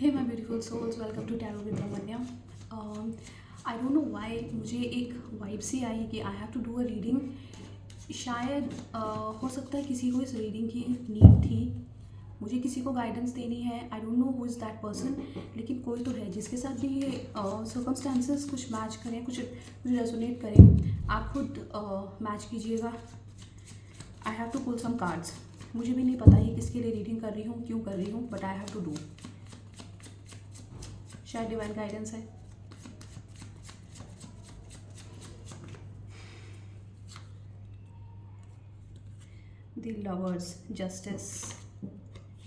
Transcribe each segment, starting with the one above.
Hey my beautiful souls, welcome to tarot with Lavanya. I don't know why मुझे एक vibe सी आई कि I have to do a reading. शायद हो सकता है किसी को इस रीडिंग की नीड थी, मुझे किसी को गाइडेंस देनी है। आई don't know who is that person, लेकिन कोई तो है जिसके साथ भी ये सर्कमस्टांसेस कुछ मैच करें, कुछ रेजोनेट करें। आप खुद मैच कीजिएगा। I have to pull some cards. मुझे भी नहीं पता ये किसके लिए रीडिंग कर रही हूँ, क्यों कर रही हूँ, but I have to do. शायद डिवाइन गाइडेंस है। The lovers, justice,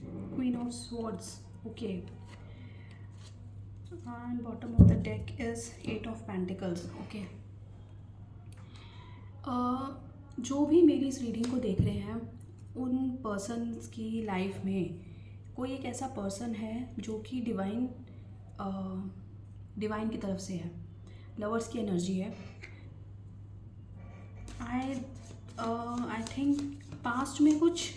queen of swords, okay, and bottom of the deck is 8 of pentacles, okay. जो भी मेरी इस रीडिंग को देख रहे हैं, उन पर्सन्स की लाइफ में कोई एक ऐसा पर्सन है जो कि डिवाइन की तरफ से है, लवर्स की एनर्जी है। आई थिंक पास्ट में कुछ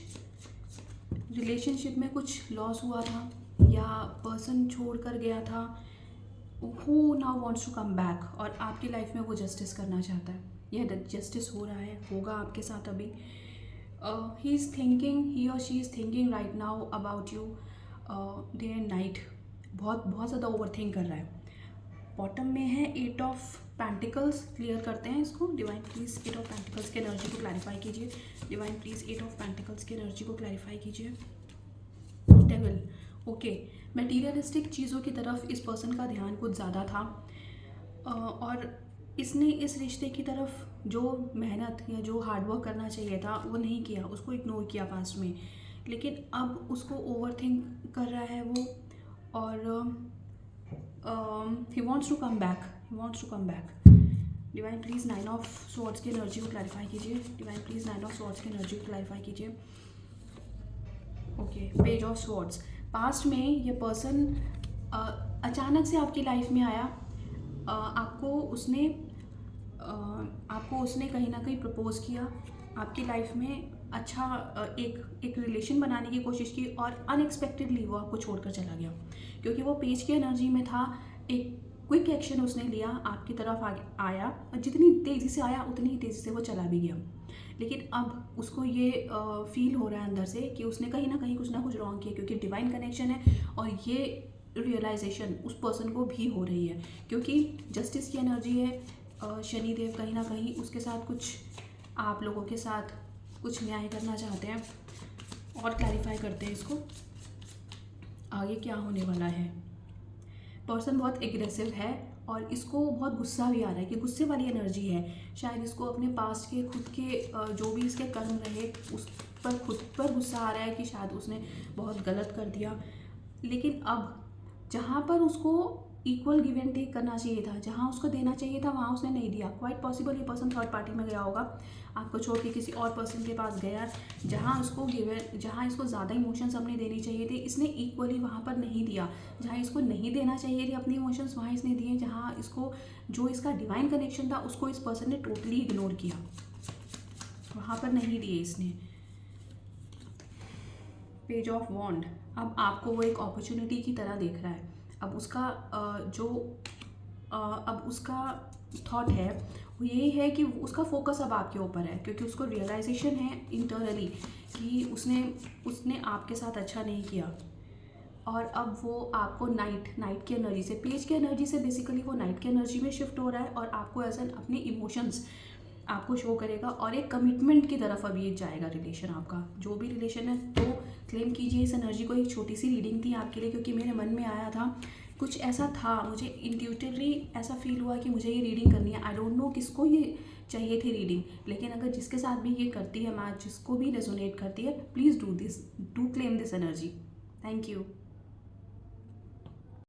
रिलेशनशिप में कुछ लॉस हुआ था या पर्सन छोड़ कर गया था, who now wants to come back, और आपकी लाइफ में वो जस्टिस करना चाहता है। यह जस्टिस हो रहा है, होगा आपके साथ अभी। ही इज़ थिंकिंग, ही और she is thinking right now about you day and night. बहुत बहुत ज़्यादा ओवर थिंक कर रहा है। बॉटम में है 8 ऑफ पेंटिकल्स। क्लियर करते हैं इसको। डिवाइन प्लीज़ 8 ऑफ पेंटिकल्स की एनर्जी को क्लैरिफाई कीजिए। डिवाइन प्लीज़ 8 ऑफ पेंटिकल्स की एनर्जी को क्लैरिफाई कीजिए। Devil, okay. मटीरियलिस्टिक चीज़ों की तरफ इस पर्सन का ध्यान कुछ ज़्यादा था, और इसने इस रिश्ते की तरफ जो मेहनत या जो हार्डवर्क करना चाहिए था वो नहीं किया, उसको इग्नोर किया पास्ट में। लेकिन अब उसको ओवर थिंक कर रहा है वो, और he wants to come back, he wants to come back। Divine please 9 of swords की एनर्जी को क्लैरिफाई कीजिए। डिवाइन प्लीज़ 9 ऑफ स्वॉर्ड्स की एनर्जी को क्लैरिफाई कीजिए। Okay, page of swords. Past में ये पर्सन अचानक से आपकी लाइफ में आया। आपको उसने कहीं ना कहीं प्रपोज किया, आपकी लाइफ में अच्छा एक रिलेशन बनाने की कोशिश की, और अनएक्सपेक्टेडली वो आपको छोड़कर चला गया। क्योंकि वो पेज की एनर्जी में था, एक क्विक एक्शन उसने लिया, आपकी तरफ आया, और जितनी तेज़ी से आया उतनी ही तेज़ी से वो चला भी गया। लेकिन अब उसको ये फील हो रहा है अंदर से कि उसने कहीं ना कुछ रॉन्ग किया, क्योंकि डिवाइन कनेक्शन है, और ये रियलाइजेशन उस पर्सन को भी हो रही है, क्योंकि जस्टिस की एनर्जी है। शनिदेव कहीं ना कहीं उसके साथ कुछ, आप लोगों के साथ कुछ न्याय करना चाहते हैं। और क्लैरिफाई करते हैं इसको, आगे क्या होने वाला है। पर्सन बहुत एग्रेसिव है, और इसको बहुत गुस्सा भी आ रहा है कि गुस्से वाली एनर्जी है। शायद इसको अपने पास्ट के खुद के जो भी इसके कर्म रहे उस पर खुद पर गुस्सा आ रहा है कि शायद उसने बहुत गलत कर दिया। लेकिन अब जहाँ पर उसको इक्वल गिव एंड टेक करना चाहिए था, जहाँ उसको देना चाहिए था वहाँ उसने नहीं दिया। क्वाइट पॉसिबल ये पर्सन थर्ड पार्टी में गया होगा, आपको छोड़ के किसी और पर्सन के पास गया, जहाँ इसको ज़्यादा इमोशंस अपने देने चाहिए थे, इसने इक्वली वहाँ पर नहीं दिया। जहाँ इसको नहीं देना चाहिए थे अपने इमोशंस, वहाँ इसने दिए। जहाँ इसको जो इसका डिवाइन कनेक्शन था उसको इस पर्सन ने टोटली इग्नोर किया, वहाँ पर नहीं दिए इसने। पेज ऑफ वॉन्ड। अब आपको वो एक अपॉर्चुनिटी की तरह देख रहा है। अब उसका थॉट है वो यही है कि उसका फोकस अब आपके ऊपर है, क्योंकि उसको रियलाइजेशन है इंटरनली कि उसने आपके साथ अच्छा नहीं किया। और अब वो आपको नाइट की एनर्जी से, पेज की एनर्जी से बेसिकली वो नाइट की एनर्जी में शिफ्ट हो रहा है, और आपको एज एन अपने इमोशंस आपको शो करेगा, और एक कमिटमेंट की तरफ अब ये जाएगा रिलेशन आपका, जो भी रिलेशन है। तो क्लेम कीजिए इस एनर्जी को। एक छोटी सी रीडिंग थी आपके लिए, क्योंकि मेरे मन में आया था, कुछ ऐसा था, मुझे इंट्यूटिवली ऐसा फील हुआ कि मुझे ये रीडिंग करनी है। आई डोंट नो किसको ये चाहिए थी रीडिंग, लेकिन अगर जिसके साथ भी ये करती है मैच, जिसको भी रेजोनेट करती है, please do this, do claim this energy. Thank you.